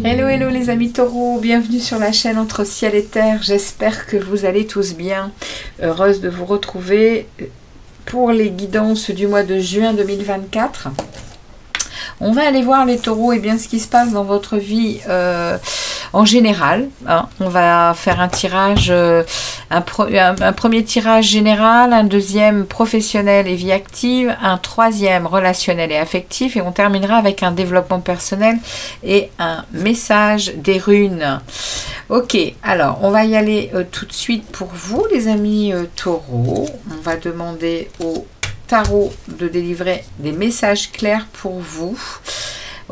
Hello les amis taureaux, bienvenue sur la chaîne Entre Ciel et Terre, j'espère que vous allez tous bien, heureuse de vous retrouver pour les guidances du mois de juin 2024. On va aller voir les taureaux et bien ce qui se passe dans votre vie en général. Hein. On va faire un tirage, un premier tirage général, un deuxième professionnel et vie active, un troisième relationnel et affectif et on terminera avec un développement personnel et un message des runes. Ok, alors on va y aller tout de suite pour vous les amis taureaux. On va demander au tarot de délivrer des messages clairs pour vous.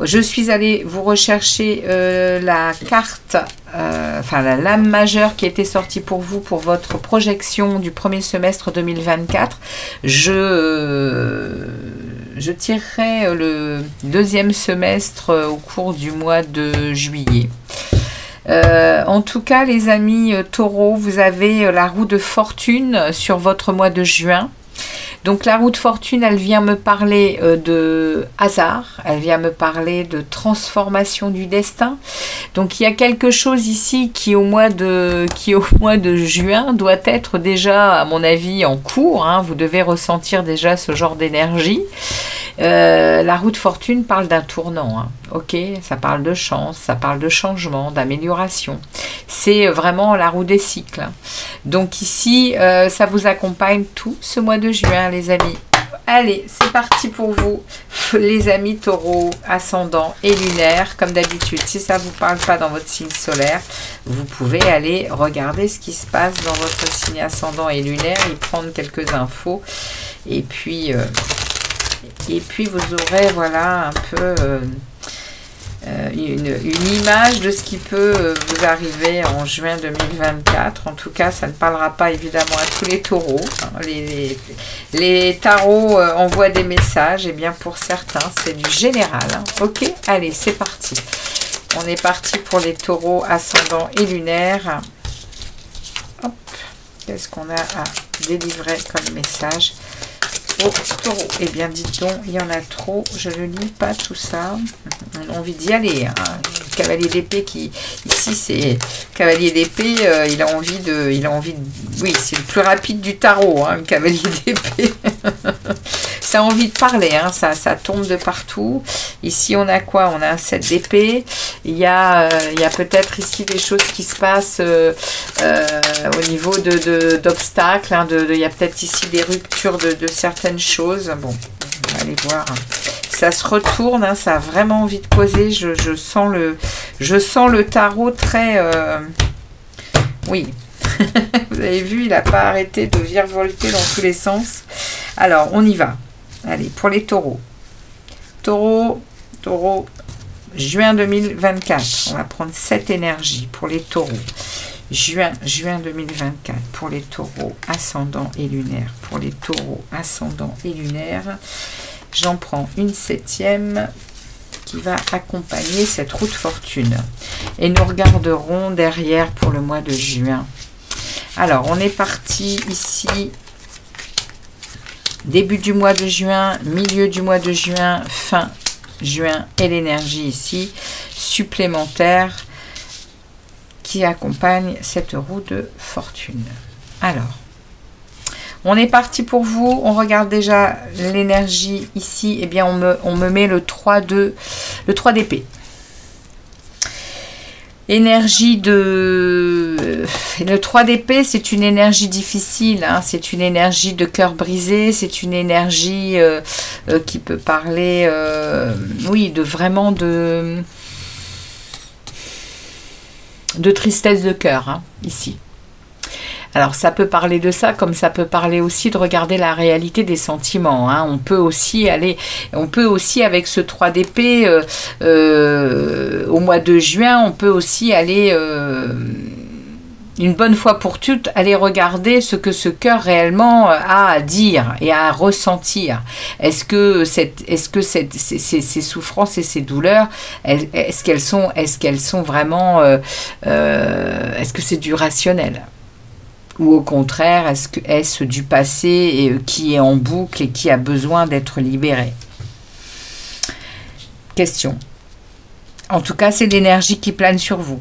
Je suis allée vous rechercher la carte, enfin la lame majeure qui était sortie pour vous pour votre projection du premier semestre 2024. Je tirerai le deuxième semestre au cours du mois de juillet. En tout cas, les amis taureaux, vous avez la roue de fortune sur votre mois de juin. Donc la roue de fortune, elle vient me parler de hasard, elle vient me parler de transformation du destin. Donc il y a quelque chose ici qui au mois de juin doit être déjà, à mon avis, en cours. Hein. Vous devez ressentir déjà ce genre d'énergie. La roue de fortune parle d'un tournant, hein. Ok, ça parle de chance, ça parle de changement, d'amélioration. C'est vraiment la roue des cycles. Donc ici, ça vous accompagne tout ce mois de juin, les amis. Allez, c'est parti pour vous, les amis taureaux, ascendant et lunaire. Comme d'habitude, si ça ne vous parle pas dans votre signe solaire, vous pouvez aller regarder ce qui se passe dans votre signe ascendant et lunaire et prendre quelques infos. Et puis vous aurez, voilà, un peu une image de ce qui peut vous arriver en juin 2024. En tout cas, ça ne parlera pas évidemment à tous les taureaux. Hein. Les tarots envoient des messages, et bien pour certains, c'est du général. Hein. Ok, allez, c'est parti. On est parti pour les taureaux ascendants et lunaires. Hop, qu'est-ce qu'on a à délivrer comme message au taureau? Eh bien, dites donc, il y en a trop. Je ne lis pas tout ça. On a envie d'y aller. Hein. Le cavalier d'épée qui, ici, c'est cavalier d'épée. Il a envie de. Oui, c'est le plus rapide du tarot, hein, le cavalier d'épée. Ça a envie de parler. Hein, ça tombe de partout. Ici, on a quoi? On a un 7 d'épée. Il y a peut-être ici des choses qui se passent au niveau d'obstacles. Hein, il y a peut-être ici des ruptures de certaines choses. Bon, on va aller voir. Ça se retourne, hein, ça a vraiment envie de causer. Je sens le tarot très... Oui, vous avez vu, il n'a pas arrêté de virevolter dans tous les sens. Alors, on y va. Allez, pour les taureaux. Taureau, juin 2024. On va prendre cette énergie pour les taureaux. Juin 2024 pour les taureaux ascendants et lunaires. Pour les taureaux ascendants et lunaires, j'en prends une 7e qui va accompagner cette roue de fortune. Et nous regarderons derrière pour le mois de juin. Alors, on est parti ici. Début du mois de juin, milieu du mois de juin, fin juin. Et l'énergie ici, supplémentaire, qui accompagne cette roue de fortune. Alors, on est parti pour vous. On regarde déjà l'énergie ici. Eh bien, on me met le 3 d'épée. Énergie de... Le 3 d'épée, c'est une énergie difficile. Hein, c'est une énergie de cœur brisé. C'est une énergie qui peut parler... oui, de vraiment de tristesse de cœur, hein, ici. Alors, ça peut parler de ça, comme ça peut parler aussi de regarder la réalité des sentiments. Hein. On peut aussi aller, avec ce 3 d'épée, au mois de juin, on peut aussi aller une bonne fois pour toutes, allez regarder ce que ce cœur réellement a à dire et à ressentir. Est-ce que ces souffrances et ces douleurs, est-ce qu'elles sont vraiment, est-ce que c'est du rationnel? Ou au contraire, est-ce du passé qui est en boucle et qui a besoin d'être libéré? Question. En tout cas, c'est l'énergie qui plane sur vous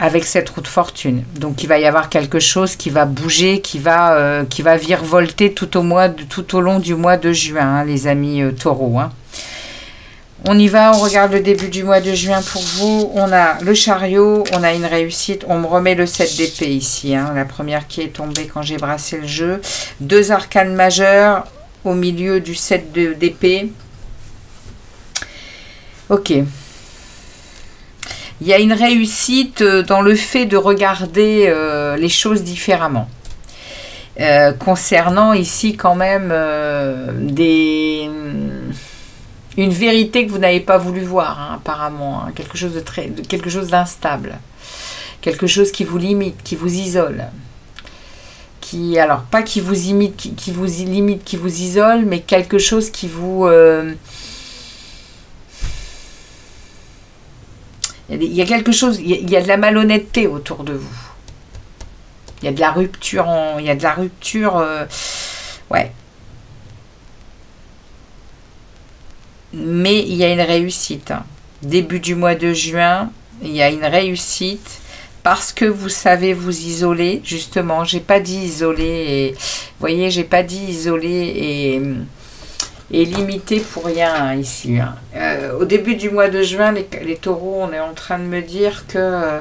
avec cette roue de fortune. Donc, il va y avoir quelque chose qui va bouger, qui va virevolter tout au long du mois de juin, hein, les amis taureaux. Hein. On y va, on regarde le début du mois de juin pour vous. On a le chariot, on a une réussite. On me remet le 7 d'épée ici, hein, la première qui est tombée quand j'ai brassé le jeu. 2 arcanes majeures au milieu du 7 d'épée. Ok. Il y a une réussite dans le fait de regarder les choses différemment. Concernant ici quand même une vérité que vous n'avez pas voulu voir, hein, apparemment. Hein, quelque chose d'instable. Quelque chose qui vous limite, qui vous isole. Alors, pas qui vous limite, qui vous isole, mais quelque chose qui vous... il y a quelque chose, il y a de la malhonnêteté autour de vous. Il y a de la rupture, ouais. Mais il y a une réussite. Hein. Début du mois de juin, il y a une réussite parce que vous savez vous isoler. Justement, j'ai pas dit isoler. Et, vous voyez, j'ai pas dit isoler et limité pour rien hein, ici. Hein. Au début du mois de juin, les taureaux, on est en train de me dire que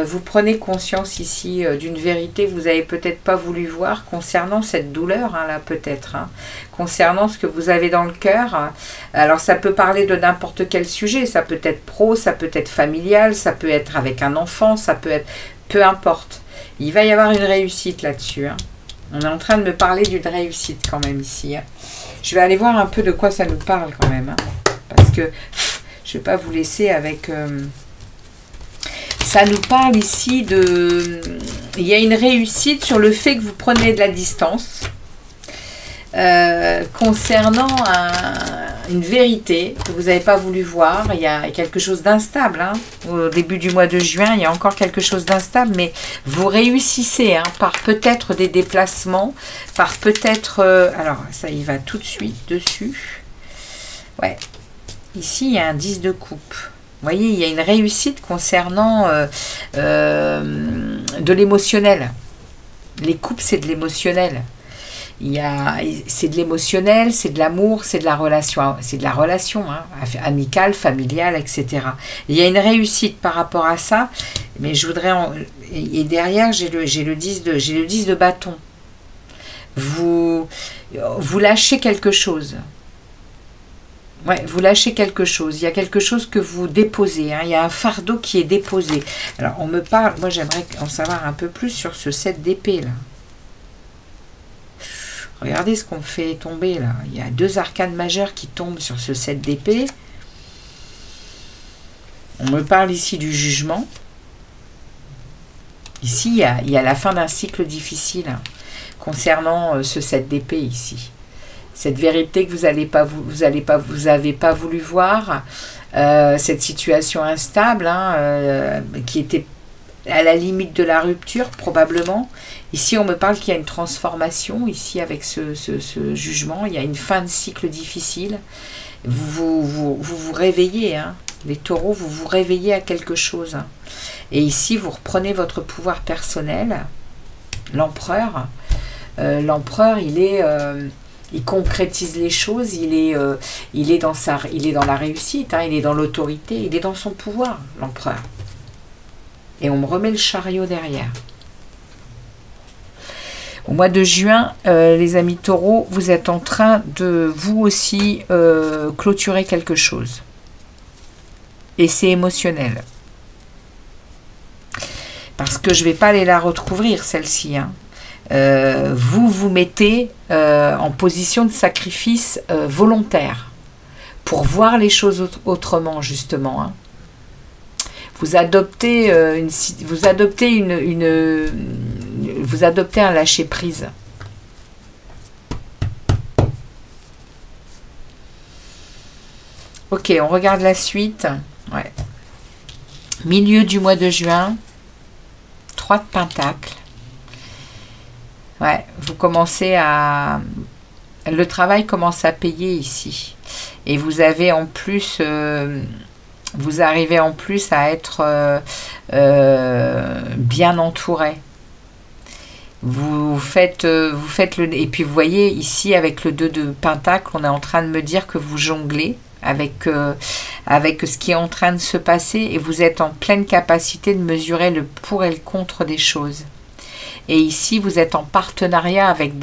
vous prenez conscience ici d'une vérité que vous n'avez peut-être pas voulu voir concernant cette douleur, hein, là peut-être, hein, concernant ce que vous avez dans le cœur. Alors ça peut parler de n'importe quel sujet, ça peut être pro, ça peut être familial, ça peut être avec un enfant, ça peut être... peu importe. Il va y avoir une réussite là-dessus. Hein. On est en train de me parler d'une réussite quand même ici. Hein. Je vais aller voir un peu de quoi ça nous parle quand même. Hein, parce que je ne vais pas vous laisser avec... ça nous parle ici de... Il y a une réussite sur le fait que vous prenez de la distance. Concernant une vérité que vous n'avez pas voulu voir. Il y a quelque chose d'instable. Hein. Au début du mois de juin, il y a encore quelque chose d'instable. Mais vous réussissez hein, par peut-être des déplacements. Par peut-être... alors, ça y va tout de suite dessus. Ouais. Ici, il y a un 10 de coupe. Vous voyez, il y a une réussite concernant de l'émotionnel. Les coupes, c'est de l'émotionnel. C'est de l'émotionnel, c'est de l'amour, c'est de la relation. C'est de la relation, hein, amicale, familiale, etc. Il y a une réussite par rapport à ça. Mais je voudrais... Et derrière, j'ai le 10 de bâton. Vous lâchez quelque chose. Ouais, vous lâchez quelque chose. Il y a quelque chose que vous déposez. Hein. Il y a un fardeau qui est déposé. Alors, on me parle... Moi, j'aimerais en savoir un peu plus sur ce 7 d'épée, là. Regardez ce qu'on fait tomber, là. Il y a 2 arcanes majeures qui tombent sur ce 7 d'épée. On me parle ici du jugement. Ici, il y a la fin d'un cycle difficile hein, concernant ce 7 d'épée, ici. Cette vérité que vous n'avez pas voulu voir, cette situation instable hein, qui était à la limite de la rupture probablement. Ici on me parle qu'il y a une transformation ici avec ce jugement, il y a une fin de cycle difficile. Vous réveillez, hein, les taureaux, vous vous réveillez à quelque chose. Hein. Et ici vous reprenez votre pouvoir personnel, l'empereur. L'empereur il concrétise les choses, il est dans la réussite, hein, il est dans l'autorité, il est dans son pouvoir, l'empereur. Et on me remet le chariot derrière. Au mois de juin, les amis taureaux, vous êtes en train de, vous aussi, clôturer quelque chose. Et c'est émotionnel. Parce que je ne vais pas aller la recouvrir, celle-ci, hein. Vous vous mettez en position de sacrifice volontaire pour voir les choses autrement, justement. Hein. vous adoptez vous adoptez un lâcher prise. Ok, on regarde la suite. Ouais. Milieu du mois de juin, 3 de Pentacles. Ouais, vous commencez à... Le travail commence à payer ici. Et vous avez en plus... vous arrivez en plus à être bien entouré. Vous faites le... Et puis vous voyez ici avec le 2 de Pentacle, on est en train de me dire que vous jonglez avec ce qui est en train de se passer et vous êtes en pleine capacité de mesurer le pour et le contre des choses. Et ici, vous êtes en partenariat avec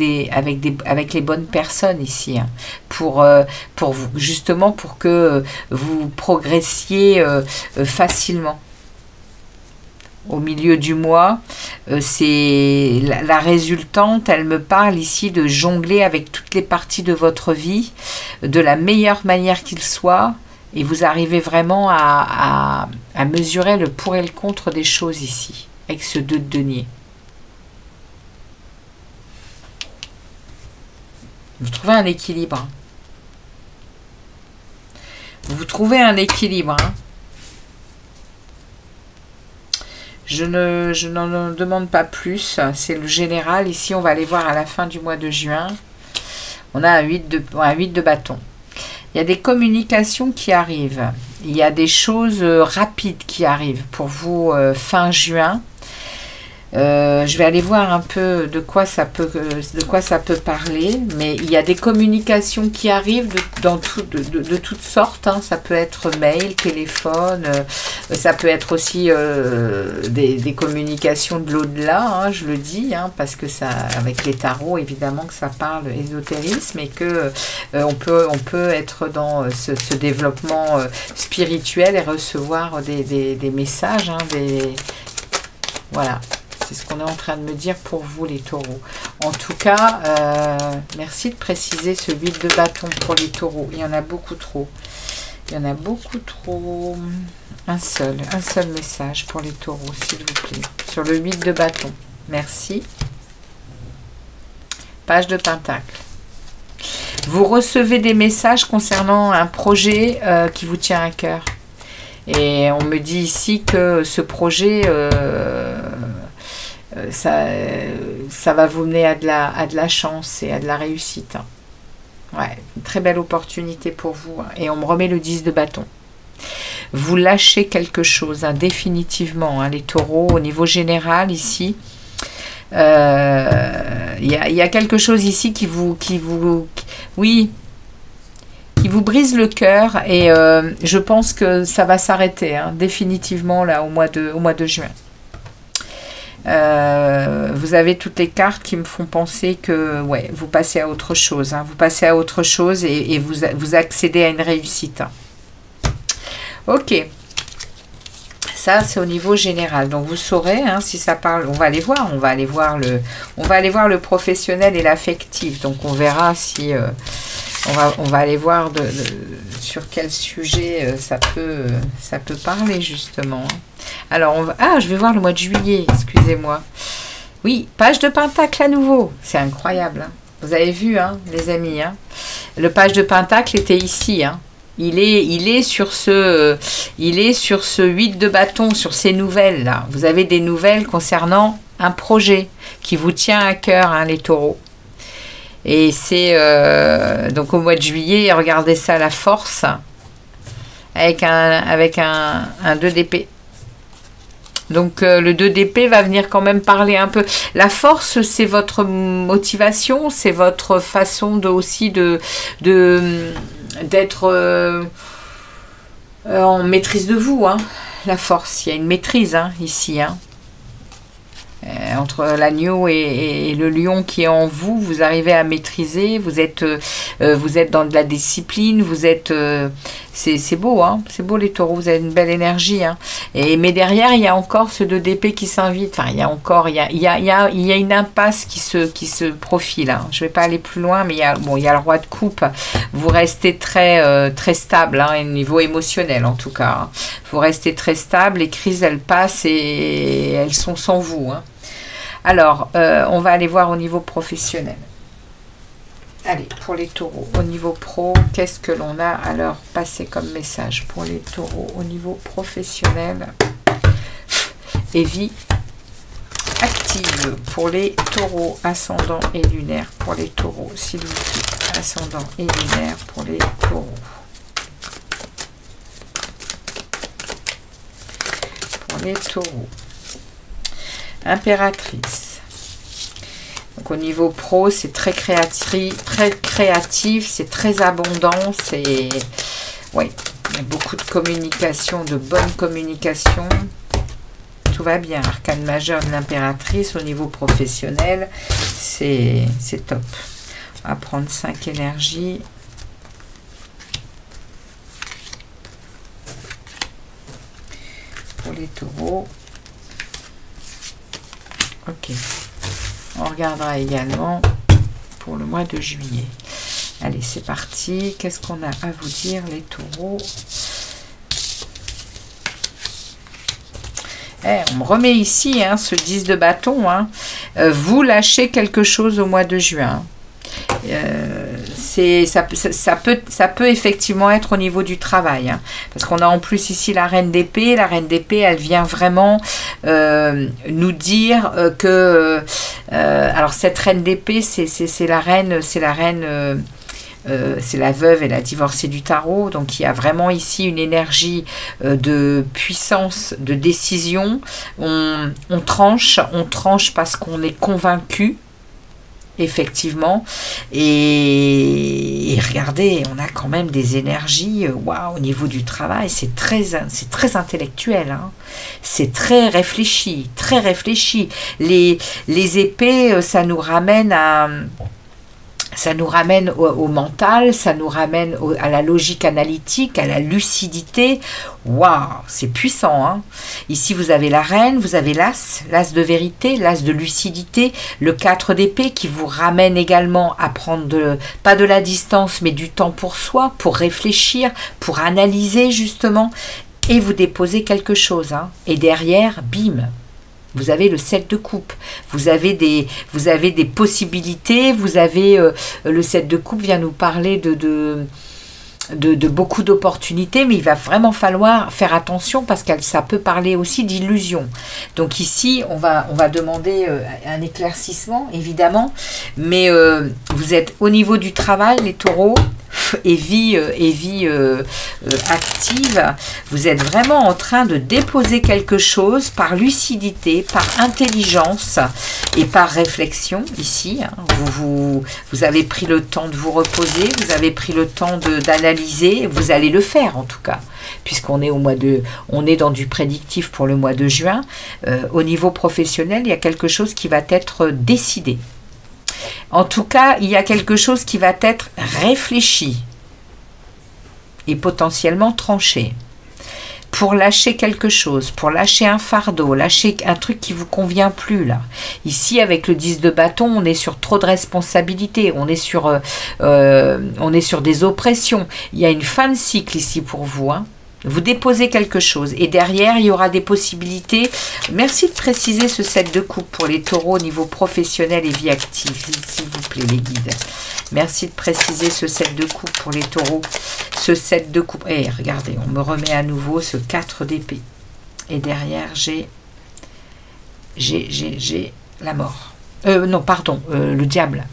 les bonnes personnes ici, hein, pour vous, justement pour que vous progressiez facilement. Au milieu du mois, c'est la résultante, elle me parle ici de jongler avec toutes les parties de votre vie, de la meilleure manière qu'il soit, et vous arrivez vraiment à mesurer le pour et le contre des choses ici, avec ce 2 de denier. Vous trouvez un équilibre. Vous trouvez un équilibre. Hein. Je n'en demande pas plus. C'est le général. Ici, on va aller voir à la fin du mois de juin. On a un 8 de bâton. Il y a des communications qui arrivent. Il y a des choses rapides qui arrivent pour vous fin juin. Je vais aller voir un peu de quoi ça peut parler, mais il y a des communications qui arrivent de toutes sortes, hein. Ça peut être mail, téléphone, ça peut être aussi des communications de l'au-delà, hein, je le dis, hein, parce que ça, avec les tarots, évidemment que ça parle ésotérisme et que on peut être dans ce développement spirituel et recevoir des messages, hein, voilà. C'est ce qu'on est en train de me dire pour vous, les taureaux. En tout cas, merci de préciser ce 8 de bâton pour les taureaux. Il y en a beaucoup trop. Il y en a beaucoup trop. Un seul message pour les taureaux, s'il vous plaît. Sur le 8 de bâton. Merci. Page de Pentacle. Vous recevez des messages concernant un projet qui vous tient à cœur. Et on me dit ici que ce projet... ça va vous mener à de la chance et à de la réussite. Ouais, une très belle opportunité pour vous. Et on me remet le 10 de bâton. Vous lâchez quelque chose, hein, définitivement. Hein, les taureaux, au niveau général, ici, il y a quelque chose ici qui vous brise le cœur. Et je pense que ça va s'arrêter, hein, définitivement, là, au mois de juin. Vous avez toutes les cartes qui me font penser que ouais, vous passez à autre chose, hein, vous passez à autre chose et vous accédez à une réussite. Ok, ça c'est au niveau général, donc vous saurez, hein, si ça parle. On va aller voir le professionnel et l'affectif, donc on verra si on va aller voir sur quel sujet ça peut parler justement. Alors, je vais voir le mois de juillet, excusez-moi. Oui, page de Pentacle à nouveau. C'est incroyable. Hein. Vous avez vu, hein, les amis. Hein. Le page de Pentacle était ici. Hein. Il est sur ce 8 de bâton, sur ces nouvelles-là. Vous avez des nouvelles concernant un projet qui vous tient à cœur, hein, les taureaux. Et c'est donc au mois de juillet, regardez ça, la force, avec un 2 d'épée. Donc le 2 d'épée va venir quand même parler un peu. La force, c'est votre motivation, c'est votre façon d'être en maîtrise de vous. Hein. La force, il y a une maîtrise, hein, ici. Hein. Entre l'agneau et le lion qui est en vous, vous arrivez à maîtriser, vous êtes dans de la discipline, vous êtes C'est beau, hein, c'est beau les taureaux, vous avez une belle énergie. Hein. Mais derrière, il y a encore ce 2 d'épée qui s'invite. Enfin, il y a encore, il y a une impasse qui se profile. Hein. Je ne vais pas aller plus loin, mais il y a le roi de coupe. Vous restez très stable, hein, au niveau émotionnel en tout cas. Hein. Vous restez très stable, les crises, elles passent et elles sont sans vous. Hein. Alors, on va aller voir au niveau professionnel. Allez, pour les taureaux, au niveau pro, qu'est-ce que l'on a à leur passer comme message pour les taureaux au niveau professionnel et vie active pour les taureaux, ascendant et lunaire pour les taureaux, s'il vous plaît, ascendant et lunaire pour les taureaux. Pour les taureaux. Impératrice. Donc au niveau pro, c'est très créatif, c'est très abondant, c'est... Oui, il y a beaucoup de communication, de bonne communication. Tout va bien. Arcane majeur de l'impératrice au niveau professionnel, c'est top. On va prendre 5 énergies. Pour les taureaux. Ok. On regardera également pour le mois de juillet. Allez, c'est parti. Qu'est-ce qu'on a à vous dire, les taureaux? On me remet ici hein, ce 10 de bâton. Hein. Vous lâchez quelque chose au mois de juin. Ça peut effectivement être au niveau du travail. Hein, parce qu'on a en plus ici la reine d'épée. La reine d'épée, elle vient vraiment nous dire que... alors cette reine d'épée, c'est la reine... C'est la veuve et la divorcée du tarot. Donc il y a vraiment ici une énergie de puissance, de décision. On tranche parce qu'on est convaincu. Effectivement, et regardez, on a quand même des énergies, waouh, au niveau du travail, c'est très intellectuel, hein. C'est très réfléchi, très réfléchi. Les épées, ça nous ramène au mental, ça nous ramène à la logique analytique, à la lucidité. Waouh, c'est puissant. Hein. Ici, vous avez la reine, vous avez l'as de vérité, l'as de lucidité, le 4 d'épée qui vous ramène également à prendre pas de la distance, mais du temps pour soi, pour réfléchir, pour analyser justement, et vous déposez quelque chose. Hein. Et derrière, bim, vous avez le 7 de coupe, vous avez des possibilités, vous avez le 7 de coupe vient nous parler de beaucoup d'opportunités, mais il va vraiment falloir faire attention parce que ça peut parler aussi d'illusion. Donc ici, on va demander un éclaircissement, évidemment, mais vous êtes au niveau du travail, les taureaux, et vie active, vous êtes vraiment en train de déposer quelque chose par lucidité, par intelligence et par réflexion ici. Hein. Vous avez pris le temps de vous reposer, vous avez pris le temps d'analyser, vous allez le faire en tout cas, puisqu'on est on est dans du prédictif pour le mois de juin. Au niveau professionnel, il y a quelque chose qui va être décidé. En tout cas, il y a quelque chose qui va être réfléchi et potentiellement tranché pour lâcher quelque chose, pour lâcher un fardeau, lâcher un truc qui ne vous convient plus là. Ici, avec le 10 de bâton, on est sur trop de responsabilités, on est sur des oppressions. Il y a une fin de cycle ici pour vous, hein. Vous déposez quelque chose et derrière, il y aura des possibilités. Merci de préciser ce 7 de coupe pour les taureaux au niveau professionnel et vie active, s'il vous plaît, les guides. Merci de préciser ce 7 de coupe pour les taureaux. Ce 7 de coupe. Et regardez, on me remet à nouveau ce 4 d'épée. Et derrière, j'ai la mort. Non, pardon, le diable.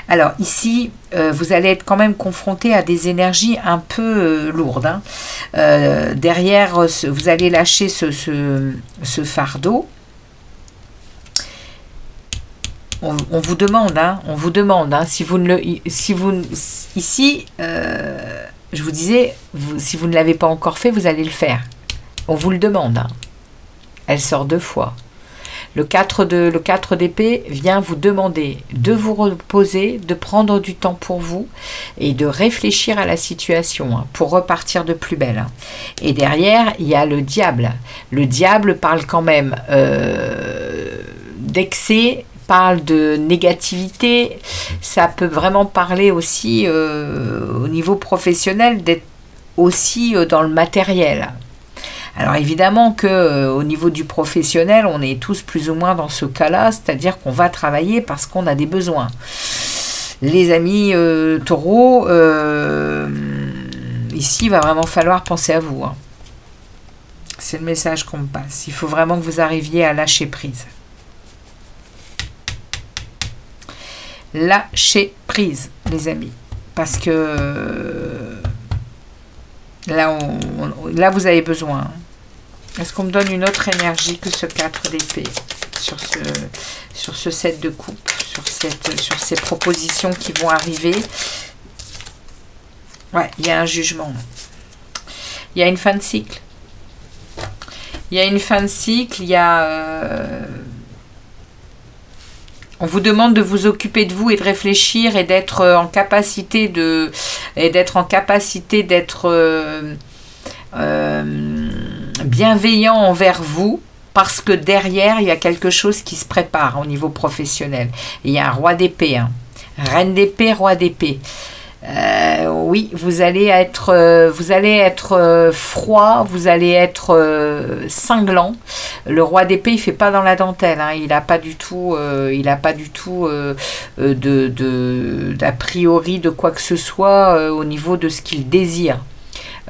Alors ici, vous allez être quand même confronté à des énergies un peu lourdes. Hein. Derrière, vous allez lâcher ce fardeau. On vous demande, hein, si vous ne le, ici, je vous disais, si vous ne l'avez pas encore fait, vous allez le faire. On vous le demande. Hein. Elle sort 2 fois. Le 4 d'épée vient vous demander de vous reposer, de prendre du temps pour vous et de réfléchir à la situation hein, pour repartir de plus belle. Hein. Et derrière, il y a le diable. Le diable parle quand même d'excès, parle de négativité. Ça peut vraiment parler aussi au niveau professionnel d'être aussi dans le matériel. Alors évidemment que au niveau du professionnel, on est tous plus ou moins dans ce cas-là, c'est-à-dire qu'on va travailler parce qu'on a des besoins. Les amis taureaux, ici il va vraiment falloir penser à vous. Hein. C'est le message qu'on me passe. Il faut vraiment que vous arriviez à lâcher prise. Lâcher prise, les amis. Parce que là, vous avez besoin. Hein. Est-ce qu'on me donne une autre énergie que ce 4 d'épée sur ce 7 de coupe, sur ces propositions qui vont arriver? Ouais, il y a un jugement. Il y a une fin de cycle. Il y a une fin de cycle, il y a... on vous demande de vous occuper de vous et de réfléchir et d'être en capacité d'être bienveillant envers vous, parce que derrière, il y a quelque chose qui se prépare au niveau professionnel. Il y a un roi d'épée, hein. Reine d'épée, roi d'épée. Oui, vous allez être froid, vous allez être cinglant. Le roi d'épée, il fait pas dans la dentelle, hein. Il n'a pas du tout, d'a priori de quoi que ce soit au niveau de ce qu'il désire.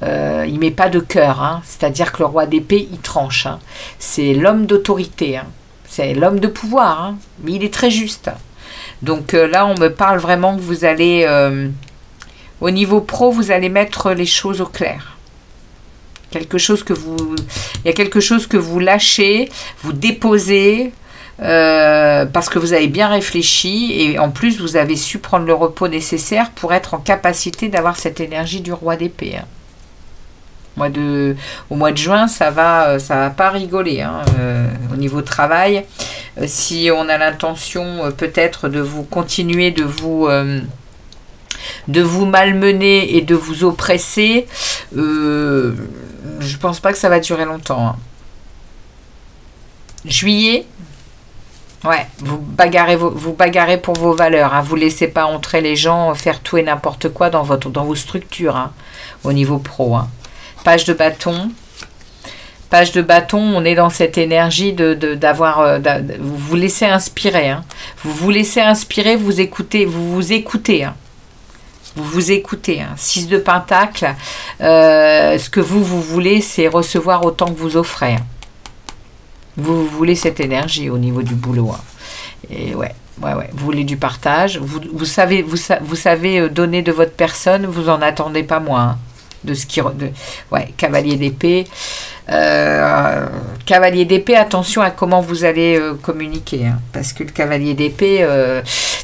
Il met pas de cœur, hein. C'est-à-dire que le roi d'épée, il tranche. Hein. C'est l'homme d'autorité, hein. C'est l'homme de pouvoir, hein. Mais il est très juste. Donc là, on me parle vraiment que vous allez... au niveau pro, vous allez mettre les choses au clair. Il y a quelque chose que vous lâchez, vous déposez, parce que vous avez bien réfléchi, et en plus, vous avez su prendre le repos nécessaire pour être en capacité d'avoir cette énergie du roi d'épée. Hein. Au mois de juin, ça va pas rigoler. Hein, au niveau travail, si on a l'intention peut-être de vous continuer, de vous malmener et de vous oppresser, je pense pas que ça va durer longtemps. Hein. Juillet, ouais, vous bagarrez pour vos valeurs. Hein, vous laissez pas entrer les gens faire tout et n'importe quoi dans vos structures, hein, au niveau pro. Hein. Page de bâton. Page de bâton, on est dans cette énergie d'avoir... vous vous laissez inspirer. Hein. Vous vous laissez inspirer, vous vous écoutez. Hein. Vous vous écoutez. Hein. 6 de pentacle. Ce que vous voulez, c'est recevoir autant que vous offrez. Hein. Vous voulez cette énergie au niveau du boulot. Hein. Et ouais. Vous voulez du partage. Vous savez donner de votre personne. Vous en attendez pas moins. Hein. Cavalier d'épée. Cavalier d'épée, attention à comment vous allez communiquer. Hein. Parce que le cavalier d'épée,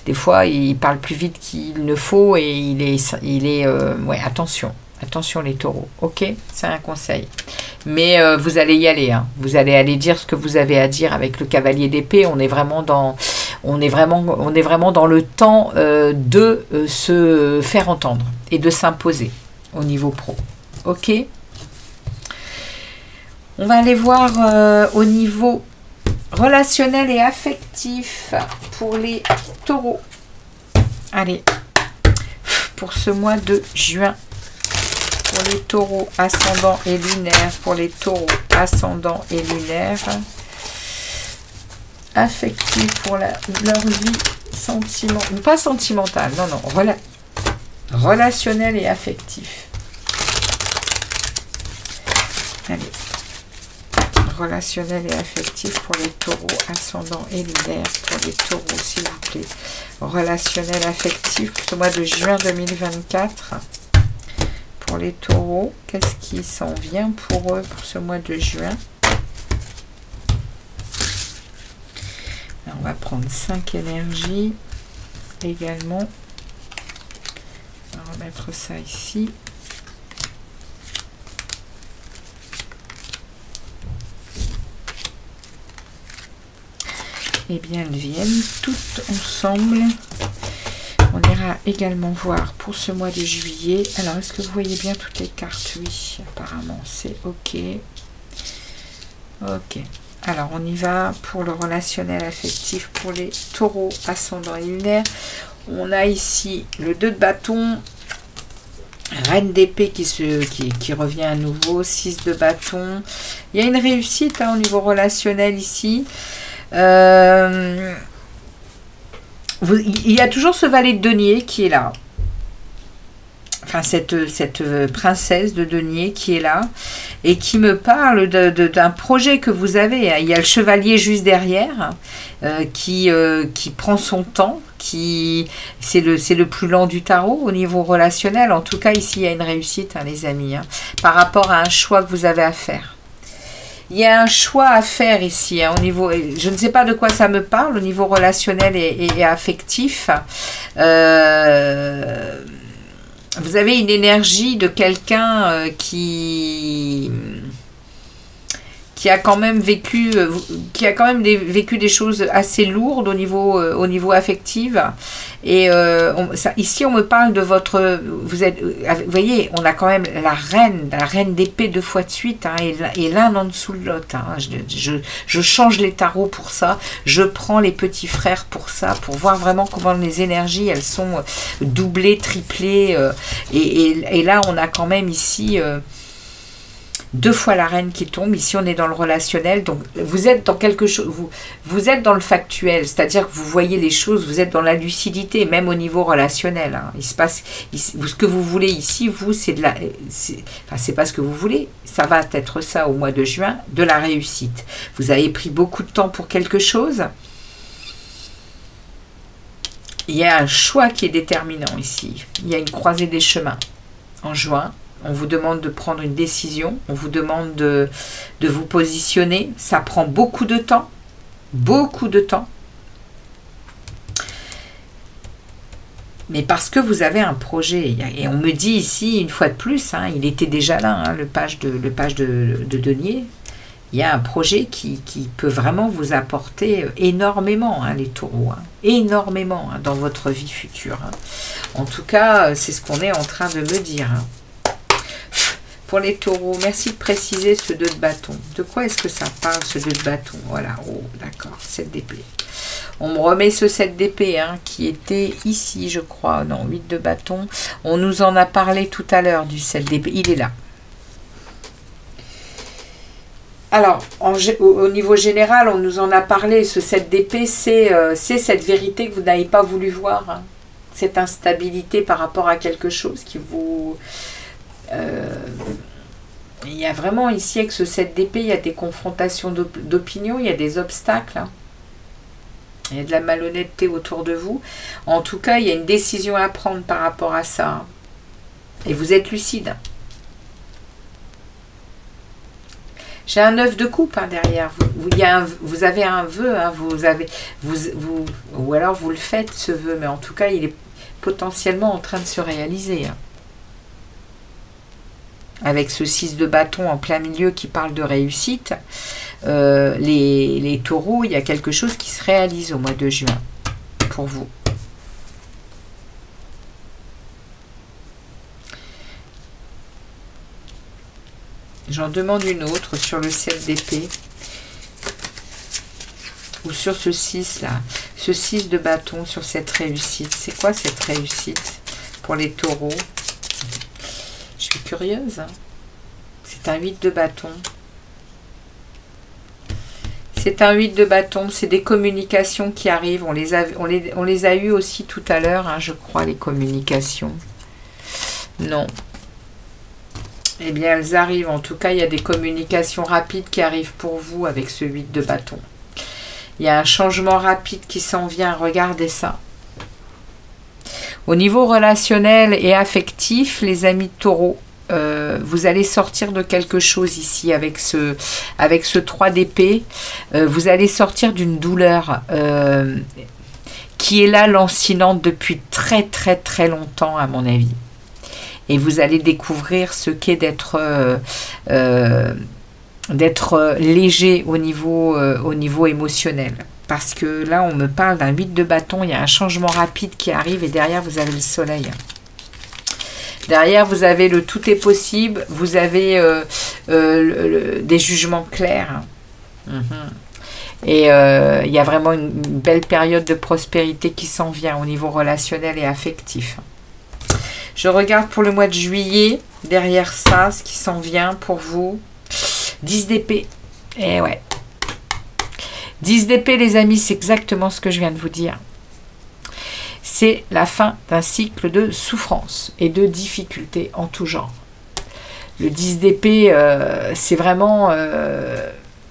des fois, il parle plus vite qu'il ne faut et attention. Attention les taureaux, ok, c'est un conseil. Mais vous allez y aller, hein. Vous allez aller dire ce que vous avez à dire avec le cavalier d'épée. On est vraiment dans le temps de se faire entendre et de s'imposer au niveau pro, ok. On va aller voir au niveau relationnel et affectif pour les taureaux. Allez, pour ce mois de juin. Pour les taureaux ascendant et lunaire, pour les taureaux ascendant et lunaire, affectif pour leur vie sentimentale, pas sentimentale, non, relationnel et affectif. Allez, relationnel et affectif pour les taureaux ascendant et lunaire, pour les taureaux s'il vous plaît. Relationnel affectif pour ce mois de juin 2024. Pour les taureaux, qu'est-ce qui s'en vient pour eux pour ce mois de juin? Alors, on va prendre 5 énergies également. On va remettre ça ici. eh bien, elles viennent toutes ensemble. On ira également voir pour ce mois de juillet. Alors, est-ce que vous voyez bien toutes les cartes? Oui, apparemment, c'est OK. OK. Alors, on y va pour le relationnel affectif pour les taureaux, ascendant et lunaire. On a ici le 2 de bâton, reine d'épée qui revient à nouveau, 6 de bâton. Il y a une réussite hein, au niveau relationnel ici. Il y a toujours ce valet de denier qui est là. Enfin, cette princesse de denier qui est là et qui me parle d'un projet que vous avez. Il y a le chevalier juste derrière qui prend son temps. C'est le plus lent du tarot au niveau relationnel. En tout cas, ici, il y a une réussite, hein, les amis, hein, par rapport à un choix que vous avez à faire. Il y a un choix à faire ici, hein, au niveau, je ne sais pas de quoi ça me parle, au niveau relationnel et affectif. Vous avez une énergie de quelqu'un qui a quand même vécu, vécu des choses assez lourdes au niveau affectif. Et ici, on me parle de votre... Vous voyez, on a quand même la reine d'épée 2 fois de suite, hein, et l'un en dessous de l'autre. Hein. Je change les tarots pour ça. Je prends les petits frères pour ça, pour voir vraiment comment les énergies, elles sont doublées, triplées. Et là, on a quand même ici... 2 fois la reine qui tombe. Ici, on est dans le relationnel. Donc, vous êtes dans quelque chose. Vous êtes dans le factuel. C'est-à-dire que vous voyez les choses. Vous êtes dans la lucidité, même au niveau relationnel. Hein. Il se passe... ce que vous voulez ici, vous, c'est de la... Enfin, c'est pas ce que vous voulez. Ça va être ça au mois de juin, de la réussite. Vous avez pris beaucoup de temps pour quelque chose. Il y a un choix qui est déterminant ici. Il y a une croisée des chemins en juin. On vous demande de prendre une décision, on vous demande de vous positionner. Ça prend beaucoup de temps, beaucoup de temps. Mais parce que vous avez un projet. Et on me dit ici, une fois de plus, hein, il était déjà là, hein, le page de denier. Il y a un projet qui peut vraiment vous apporter énormément, hein, les taureaux. Hein, énormément hein, dans votre vie future. Hein. En tout cas, c'est ce qu'on est en train de me dire. Hein. Pour les taureaux, merci de préciser ce 2 de bâton. De quoi est-ce que ça parle, ce 2 de bâton? Voilà, oh, d'accord, 7 d'épée. On me remet ce 7 d'épée, hein, qui était ici, je crois. Non, 8 de bâton. On nous en a parlé tout à l'heure du 7 d'épée. Il est là. Alors, au niveau général, on nous en a parlé. Ce 7 d'épée, c'est cette vérité que vous n'avez pas voulu voir. Hein. Cette instabilité par rapport à quelque chose qui vous... il y a vraiment ici avec ce 7 d'épée, il y a des confrontations d'opinion, il y a des obstacles, hein. Il y a de la malhonnêteté autour de vous. En tout cas, il y a une décision à prendre par rapport à ça, hein. Et vous êtes lucide. J'ai un 9 de coupe, hein, derrière vous avez un vœu, hein, ou alors vous le faites ce vœu, mais en tout cas il est potentiellement en train de se réaliser, hein. Avec ce 6 de bâton en plein milieu qui parle de réussite, les taureaux, il y a quelque chose qui se réalise au mois de juin pour vous. J'en demande une autre sur le 7 d'épée ou sur ce 6 là, ce 6 de bâton sur cette réussite. C'est quoi cette réussite pour les taureaux? Je suis curieuse. Hein. C'est un 8 de bâton. C'est un 8 de bâton. C'est des communications qui arrivent. On les a eues aussi tout à l'heure, hein, je crois, les communications. Non. Eh bien, elles arrivent. En tout cas, il y a des communications rapides qui arrivent pour vous avec ce 8 de bâton. Il y a un changement rapide qui s'en vient. Regardez ça. Au niveau relationnel et affectif, les amis taureaux, vous allez sortir de quelque chose ici avec ce 3 d'épée. Vous allez sortir d'une douleur qui est là, lancinante depuis très très très longtemps à mon avis. Et vous allez découvrir ce qu'est d'être léger au niveau émotionnel. Parce que là, on me parle d'un 8 de bâton. Il y a un changement rapide qui arrive et derrière, vous avez le soleil. Derrière, vous avez le tout est possible. Vous avez des jugements clairs. Et il y a vraiment une belle période de prospérité qui s'en vient au niveau relationnel et affectif. Je regarde pour le mois de juillet. Derrière ça, ce qui s'en vient pour vous. 10 d'épée. Et ouais. 10 d'épée, les amis, c'est exactement ce que je viens de vous dire. C'est la fin d'un cycle de souffrance et de difficultés en tout genre. Le 10 d'épée, c'est vraiment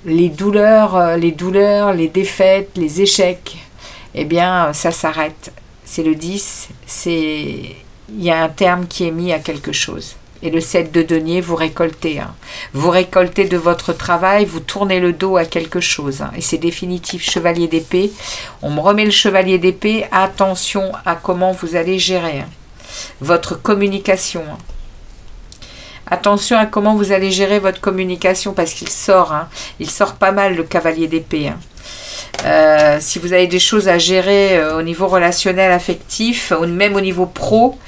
les douleurs, les défaites, les échecs. Eh bien, ça s'arrête. C'est le 10, il y a un terme qui est mis à quelque chose. Et le 7 de denier, vous récoltez. Vous récoltez de votre travail, vous tournez le dos à quelque chose. Et c'est définitif, chevalier d'épée. On me remet le chevalier d'épée. Attention à comment vous allez gérer votre communication. Attention à comment vous allez gérer votre communication parce qu'il sort. Il sort pas mal le cavalier d'épée. Si vous avez des choses à gérer au niveau relationnel, affectif, ou même au niveau pro,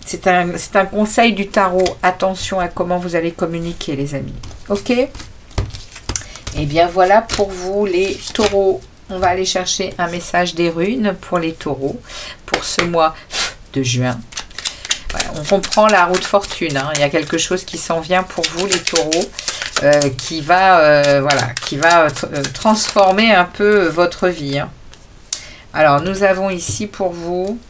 c'est un conseil du tarot. Attention à comment vous allez communiquer, les amis. Ok? Et bien voilà pour vous, les taureaux. On va aller chercher un message des runes pour les taureaux pour ce mois de juin. Voilà, on comprend la roue de fortune. Il y a quelque chose qui s'en vient pour vous, les taureaux, qui va transformer un peu votre vie. Alors, nous avons ici pour vous...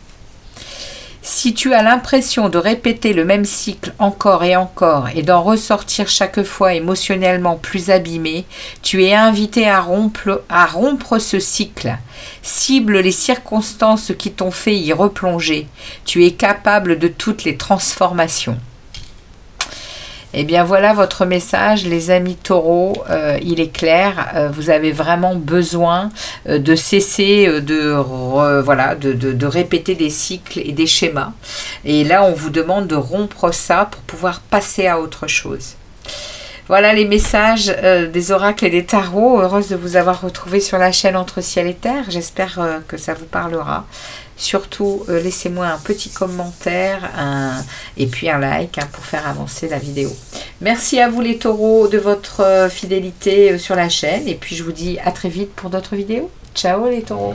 Si tu as l'impression de répéter le même cycle encore et encore et d'en ressortir chaque fois émotionnellement plus abîmé, tu es invité à rompre ce cycle. Cible les circonstances qui t'ont fait y replonger. Tu es capable de toutes les transformations. Eh bien voilà votre message, les amis taureaux, il est clair, vous avez vraiment besoin de cesser de répéter des cycles et des schémas. Et là, on vous demande de rompre ça pour pouvoir passer à autre chose. Voilà les messages des oracles et des tarots. Heureuse de vous avoir retrouvé sur la chaîne Entre Ciel et Terre. J'espère que ça vous parlera. Surtout, laissez-moi un petit commentaire et puis un like pour faire avancer la vidéo. Merci à vous les taureaux de votre fidélité sur la chaîne. Et puis, je vous dis à très vite pour d'autres vidéos. Ciao les taureaux!